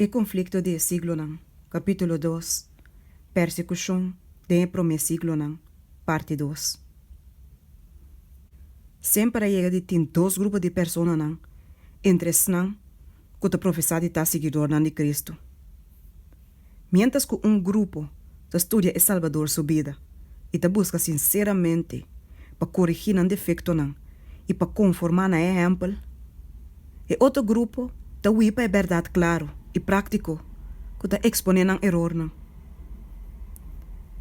El conflicto de siglo nang, capítulo 2, persecución de primer siglo nang, parte 2. Sempre llega de tin dos grupos de personas nang, entre nang, que te profesa de ta seguidor nang de Cristo. Mientras que grupo te estudia el Salvador su vida y te busca sinceramente para corregir un defecto nang y para conformar a ejemplo, el otro grupo te wipa a verdad claro y práctico que te expone ang error nang.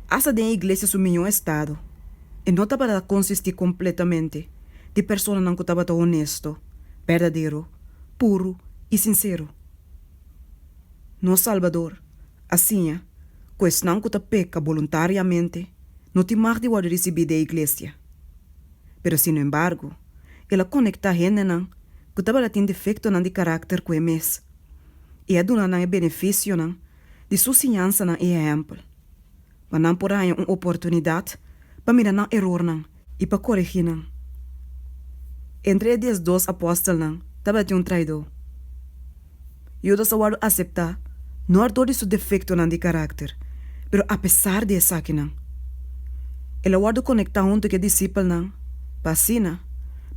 Asa de iglesia su minho estado e não para consistir completamente de persona nang que estava honesto, verdadeiro, puro e sincero. No Salvador, assim, pues não que te peca voluntariamente, não te mag de guardar receber da iglesia. Pero sin embargo, ela conecta gente nang que estava tem defecto nang de carácter que é mes. E a dona nang benefício nang de sua ensinança nang e exemplo. Mas não por aí uma oportunidade para mirar nang error nang e para corrigir nang. Entre esses dois apóstolos nang estava um traidor. Judas award aceitar não de seu defeito nang de carácter, pero apesar de essa que nang. Ele award conectar junto com o discípulo nang, para sina,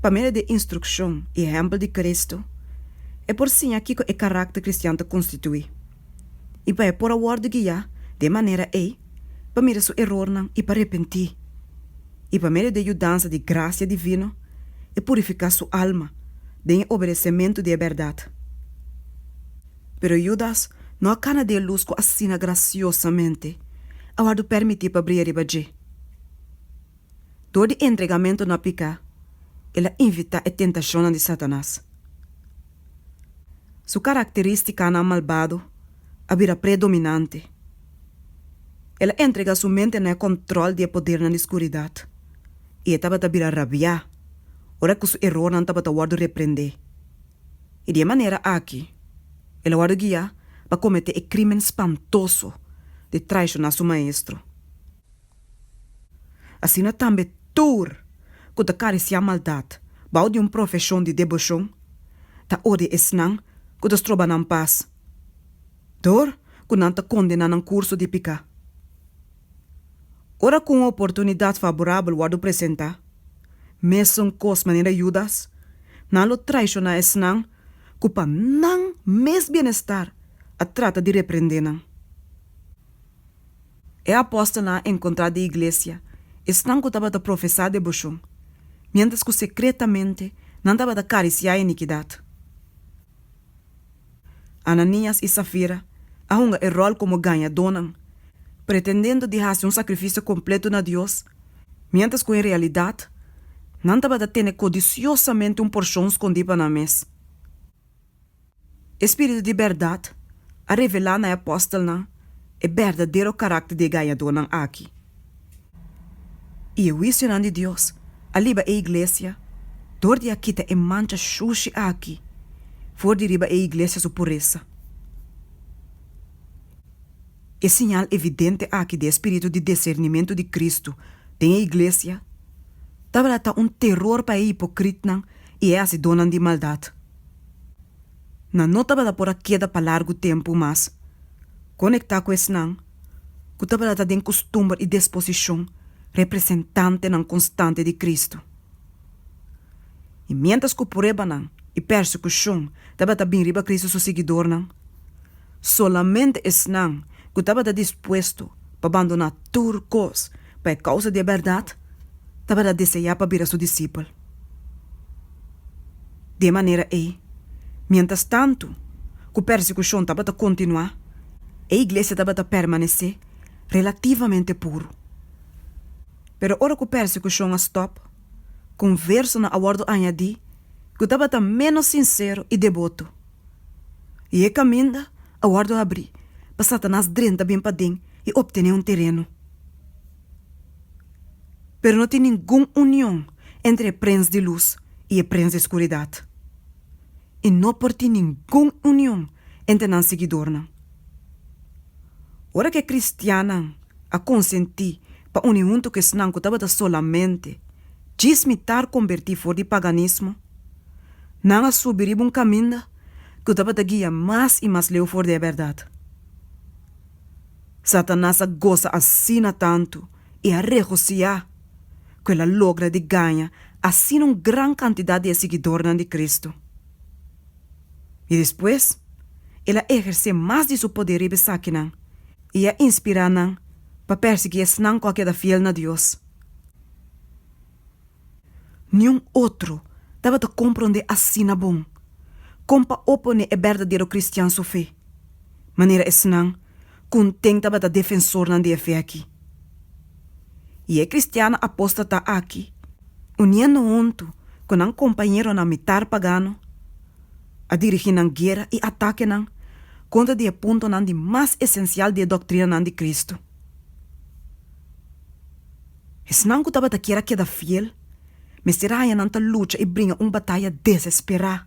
para meio de instrução e exemplo de Cristo. É por sim aqui que o carácter cristiano te constitui. E para por award guiar de maneira para mirar seu erro nang e para arrepentir. E para meio de ajudança de graça divina e purificar sua alma de obedecimento de verdade. Pero Judas não acana de luz que assina graciosamente, award permitir para abrir e bager. Door de entregamento na pica, ela invita a tentação de Satanás. Sua característica na malvado abira predominante. Ela entrega sua mente no controle de poder na escuridade. E estava a virar rabia, ora que seu erro não estava a guardar repreender. E de maneira aqui, ela guarda guia para cometer o crime espantoso de traicionar seu maestro. Assim também tur, que te caricia a maldade, bau de profissão de debochão, ta ode esnang, que te troba na paz. Dor, que não te condena num curso de pica. Ora com uma oportunidade favorável o apresentar, mesmo cos maneira Judas, não lo traiciona esnang, que para não mes bem-estar, a trata de repreender não. É apóstola encontrar de igreja, esnang que estava a professar de bochum, mientras que secretamente não estava a acariciar a iniquidade. Ananias e Safira arrunga o rol como ganhadora, pretendendo deixar um sacrifício completo na Deus, mientras que em realidade não estava a ter codiciosamente porção escondida na mesa. Espírito de verdade a revelar na apóstola o verdadeiro caráter de ganhadora aqui. E o visionan de Deus aliba a igreja, dor de aqui te mancha xuxi aqui, for de riba a igreja sua pureza. É sinal evidente aqui de espírito de discernimento de Cristo tem a igreja, estava terror para a hipocrita e é se donan de maldade. Não estava por queda para largo tempo, mas conectar com esse não, que estava de costume e disposição representante não constante de Cristo. E mientras que prueba não e persecução estava bem riba Cristo seu seguidor não, solamente esse não que estava disposto para abandonar turcos para a causa da verdade, estava a desejar para vir seu discípulo. De maneira mientras tanto, que a persecução estava a continuar, a igreja estava a permanecer relativamente puro. Pero ora que a persecução stop, conversa na awardo añadi, que estava a menos sincero e devoto. E caminha a awardo abrir, para Satanás drenta bem para dentro e obter terreno. Pero não tem nenhuma união entre o príncipe de luz e o príncipe de escuridade. E não por ter nenhuma união entre os seguidores. Ora que cristiana a consentir para unir junto que senão que estava solamente desmitar convertir fora de paganismo, não a subir caminho que estava a guiar mais e mais leu for de verdade. Satanás goza assim tanto e a regocija que ela logra de ganhar assim uma grande quantidade de seguidores de Cristo. E depois, ela exerce mais de seu poder e besaquinan e a inspira para perseguir não qualquer fiel na Deus. Nenhum outro estava a compreender assim na bom, como para opor a verdadeiro cristiano sua fé. Maneira não contenta para defensor na de fé aqui. E a cristiana apóstata aqui, unindo junto com um companheiro na militar pagano, a dirigir na guerra e ataque contra o ponto de mais essencial da doutrina de Cristo. Es não que estava a querer que fiel, mas será que não luta e brinca uma batalha desesperada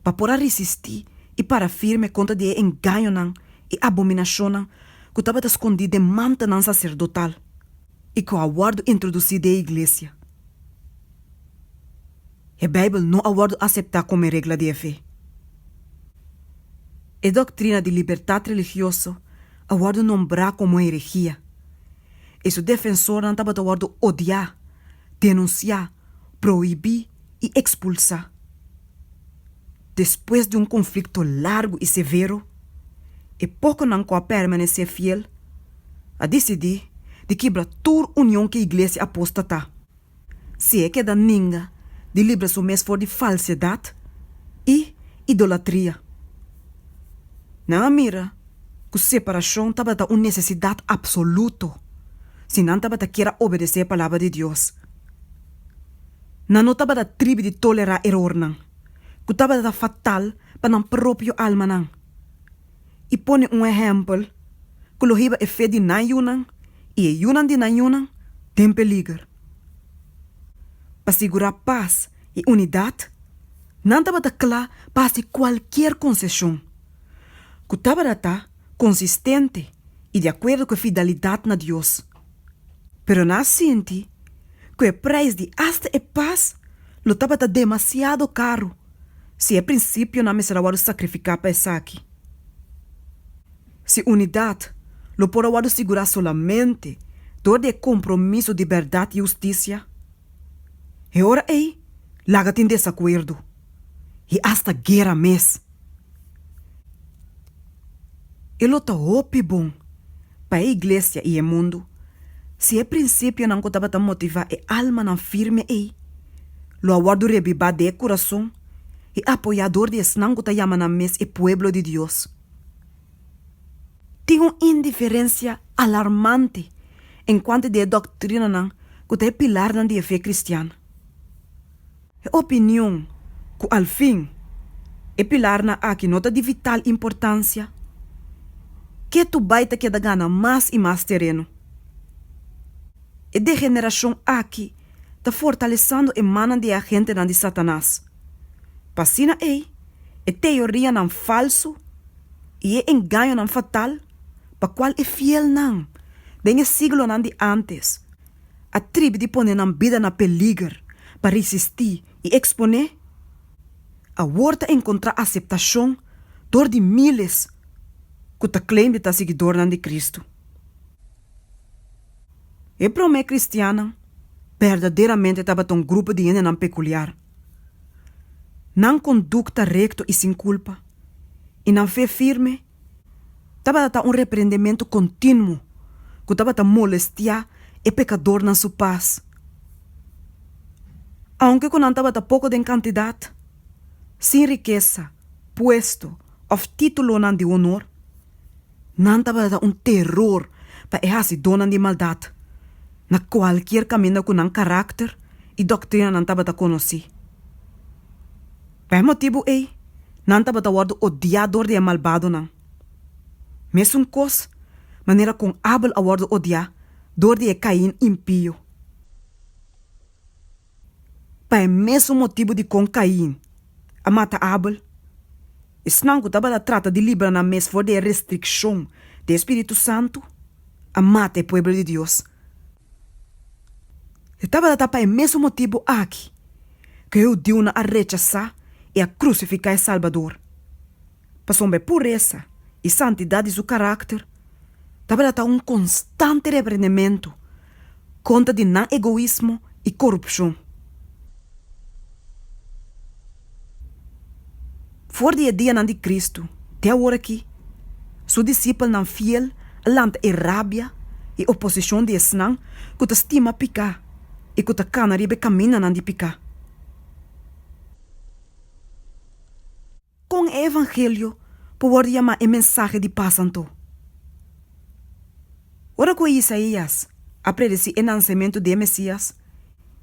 para poder resistir e para firme contra o engano e abominação que estava escondido de mantenção sacerdotal e que o aguardo introduzido à igreja. A Bíblia não aguarda aceitar como regra de fé. A doutrina de liberdade religiosa aguarda nombrar como herejia. E seu defensor não estava aguardo odiar, denunciar, proibir e expulsar. Depois de um conflito largo e severo, e pouco não pode permanecer fiel, a decidir de quebrar toda união que a igreja apóstata. Se é que da ninguém de livrar seu mês for de falsidade e idolatria. Não mira que separação estava uma necessidade absoluta, se não estava a querer obedecer a palavra de Deus. Não estava a tribo de tolerar erro, que estava fatal para a própria alma. E põe exemplo, que lo hiba fé de nayunan e yunan de nayunan tem peligro. Para segurar paz e unidade, não estava claro para fazer qualquer concessão. Que estava consistente e de acordo com a fidelidade na Deus. Pero não senti que o preço de hasta e paz lo estava demasiado caro, se a princípio não me será sacrificar para isso aqui. Se unidade lo pode segurar solamente dor de compromisso de verdade e justiça, e ora aí, laga em desacordo, e hasta guerra mesmo. Ele está bom para a igreja e o mundo, se a princípio não estava a motivar a alma não firme aí, lo aguardo revivar de coração e apoiador de não que chama na mes o pueblo de Deus. Tem uma indiferença alarmante enquanto de doutrina que é pilar da fé cristã. A opinião que al fim é pilar aqui nota de vital importância que tu baita que da gana mais e mais terreno. A degeneração aqui está fortalecendo a mana de agente de Satanás. Passina aí, a teoria não falso e a engano não fatal, para qual é fiel não, den siglo não de antes. A tribo de poner na vida na peligro para resistir e exponer, a volta encontrar aceitação dor de miles que ta claim de ta seguidor de Cristo. E para uma cristiana, verdadeiramente estava um grupo de gente não peculiar. Não conduta recto e sem culpa, e não fé firme, estava um repreendimento contínuo que estava a molestar o pecador na sua paz. Aunque não estava pouco de quantidade, sem riqueza, puesto ou título de honor, não estava um terror para errar-se dona de maldade, na qualquer caminho com um caráter e doutrina não estava a conhecer. Por motivo aí, não estava a odiador de malvado não. Mesmo coisa, maneira com Abel a odiar, dor de Caim impio. Por mesmo motivo de com Caim, a mata Abel, Snango estava a trata de livrar na mesa for de restrição do Espírito Santo, a mata o povo de Deus. Estava a tapar o mesmo motivo aqui, que eu deu a rechazar e a crucificar o Salvador. Passou pureza e santidade de seu caráter, estava a um constante repreendimento contra de não egoísmo e corrupção. Voor die dia de Cristo, até agora aqui, seu discípulo não fiel, alanta e rabia e oposição de esnang, que te estima picar e que te canaribe camina não de picar. Com o evangelho, pode chamar a mensagem de paz santo. Ora com Isaías, a predecir o nascimento de Messias,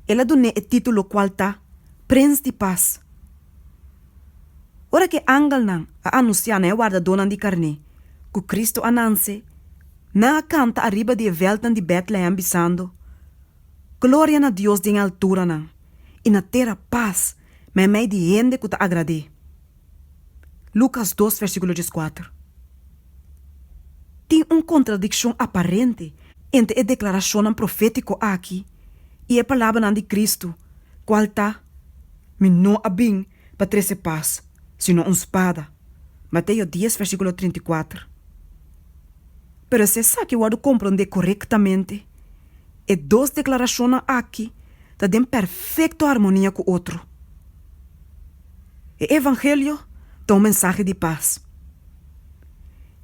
ela deu o título qual está Príncipe de Paz. Ora que angel não a anunciar na guarda de carne, que Cristo anance, na canta arriba de veltan de Bethlehem bisando, glória a Deus de altura não, e na terra paz, mas meio de gente que te agrade. Lucas 2, versículo 14. Tem uma contradição aparente entre a declaração profética aqui e a palavra de Cristo, qual está, me não abim para trazer paz, sino uma espada. Mateus 10, versículo 34. Pero se sabe que eu compreender corretamente, e duas declarações aqui estão em perfeita harmonia com o outro. O evangelho dá uma mensagem de paz.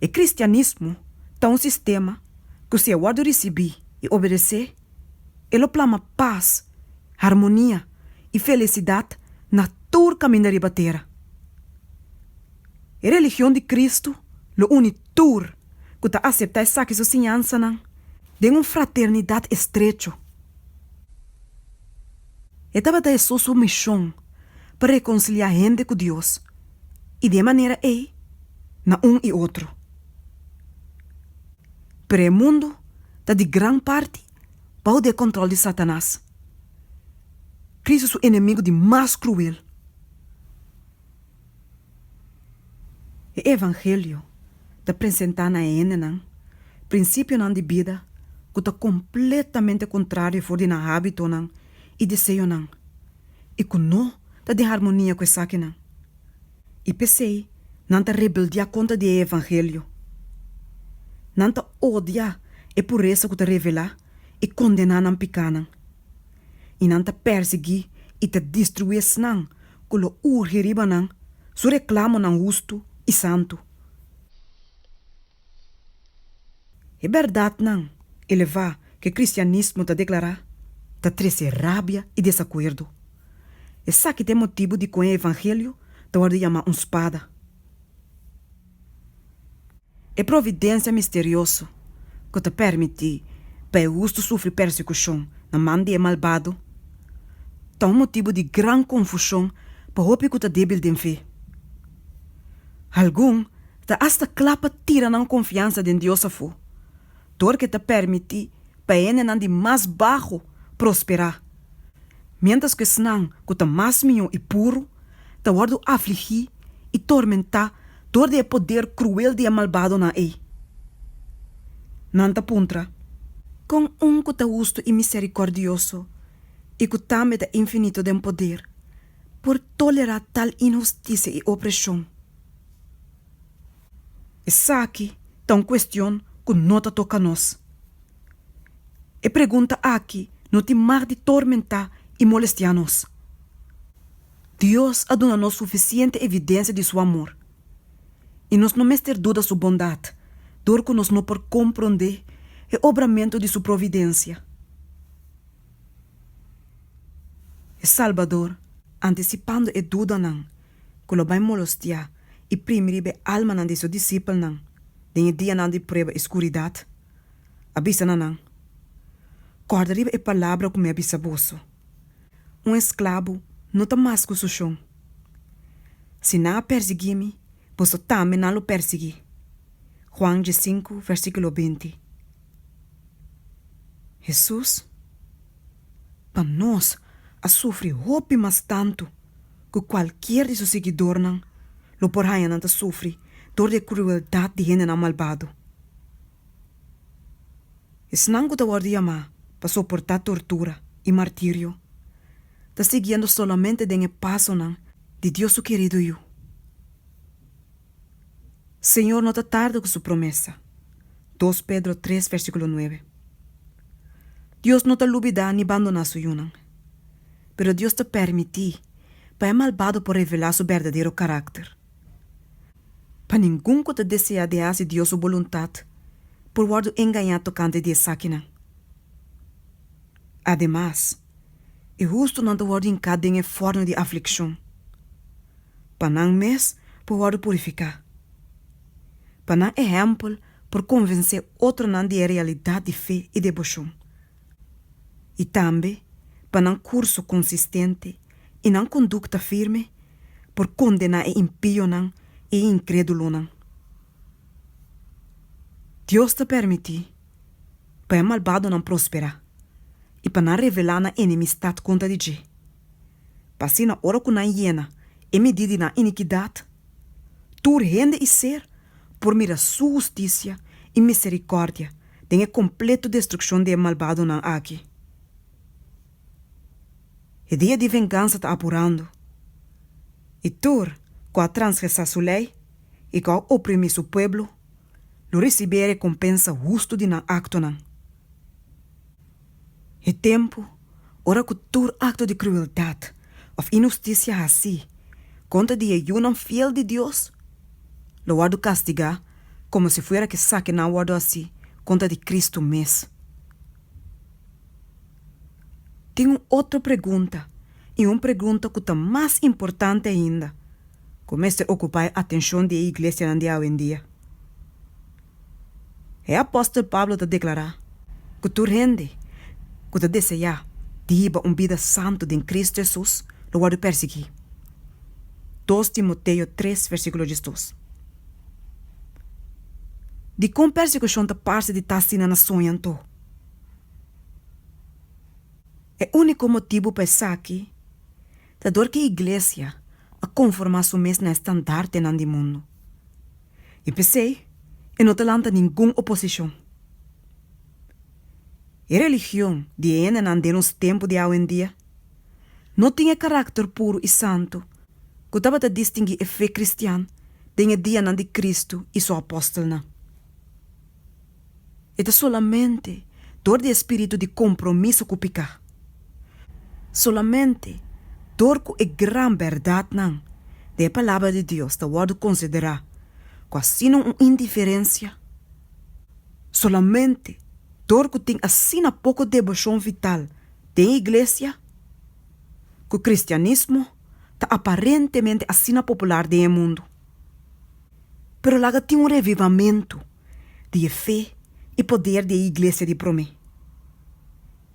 O cristianismo dá um sistema que se eu receber e obedecer, ele plama paz, harmonia e felicidade na toda caminhada da terra. A religião de Cristo, o une tur que ta aceitar essa que sua ensinança de uma fraternidade estreita. E estava da sua missão para reconciliar a gente com Deus e de maneira na e outro. Pero o mundo está de grande parte para o controle de Satanás. Cristo é o inimigo de mais cruel. O evangelho está apresentando a gente princípio de vida que está completamente contrário for de hábito e desejo e que não está de harmonia com essa que e pensei não está rebeldia contra o evangelho. Não está odia a pureza que está revela e condena não picana. E não está perseguir e te destruir não que o urgeriba não su reclamo não justo e santo. É verdade não, ele vá que o cristianismo está declarar, está trazer rabia e desacordo. E sabe que tem motivo de com o evangelho, está de chamar uma espada. É providência misteriosa que te permite para o justo sofrer persecução na mão de malvado. Está um motivo de grande confusão para o que está débil de fé. Algum está hasta clapa tira na confiança de Deus a fo. Dor que te permite para ele de mais baixo prosperar. Mientras que senão que está mais minho e puro, te guardo afligir e tormentar dor de poder cruel de malvado na ei. Nanta puntra, com que te justo e misericordioso, e que também de infinito de poder, por tolerar tal injustiça e opressão. Essa aqui é uma questão que não te toca a nós. E pergunta aqui não te mar de tormentar e molestar nós. Deus ha dado nos suficiente evidência de seu amor. E nós não ter dúvida sua bondade, dor que nós não por compreender o obramento de sua providência. E Salvador, antecipando a dúvida não, que lo vai molestar e primeiro a alma de seu discípulo não, de dia não de prova e escuridade, avisa não. Guardaria a palavra como avisa bolso. Escravo não está mais com o chão. Se não perseguir-me, você também não o perseguir. Juan 5, versículo 20. Jesus, para nós, a sofrer roupa mais tanto que qualquer de seus seguidores não, lo por aí não sofre dor de crueldade de gente não malvado. Es não que te guarda chamar para suportar tortura e martírio. Está seguindo solamente den passo não de Deus o querido eu. Senhor não está tarde com sua promessa. 2 Pedro 3, versículo 9. Deus não te olvidar ni abandonar su yunan, pero Deus te permitir para é malvado por revelar seu verdadeiro caráter. Para ninguém que te deseja de fazer Deus sua vontade, por guardo enganar tocante de saquina. Además, é justo não te guardo encado em forno de aflição. Para não mes, por guardo purificar. Para não exemplo, por convencer outro não de realidade de fé e devoção. E também, para não curso consistente e não conduta firme, por condenar e impio não e incrédulo não. Deus te permite para o malvado não prosperar e para não revelar na enemistade contra de Deus. Para assim na hora que não hiena e medida na iniquidade, tu rende e ser por mirar sua justiça e misericórdia tem a completa destruição de malvado não aqui. O dia de vingança está apurando. E tu, com a transgressar sua lei e com a oprimir seu povo, lo receber recompensa justo de não acto não. E tempo, ora que tu acto de crueldade ou injustiça assim, conta de ayuno fiel de Deus, lo guardo castigar como se fuera que saque na guardo assim, conta de Cristo mesmo. Tenho outra pergunta, e uma pergunta que é mais importante ainda, começa a ocupar a atenção da igreja no dia em dia. O apóstolo Pablo te declara que tu rende, que tu deseja de vida santa em Cristo Jesus, lo guardo perseguir. 2 Timoteo 3, versículo 12. De como persecução te parte de tassina na sonhando. O único motivo para estar aqui é dor que a igreja a conformar su mesmo estandarte no mundo. E pensei, e não te lança nenhuma oposição. A religião de ena nos tempos de hoje em dia não tinha caráter puro e santo que estava a distinguir a fé cristã de dia de Cristo e seu apóstolo. É solamente dor de espírito de compromisso com o pecado. Solamente dor com a grande verdade não, da palavra de Deus, da guardo considerar, quase não indiferença. Solamente dor que tem assim pouco devoção vital da igreja, que o cristianismo está aparentemente assim popular do mundo. Pero lá tem um revivamento de fé e poder da igreja de promessa.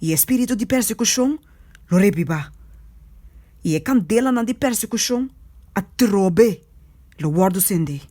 E o espírito de persecução lo reviva. E a candela na de persecução a trobe lo guardo sende.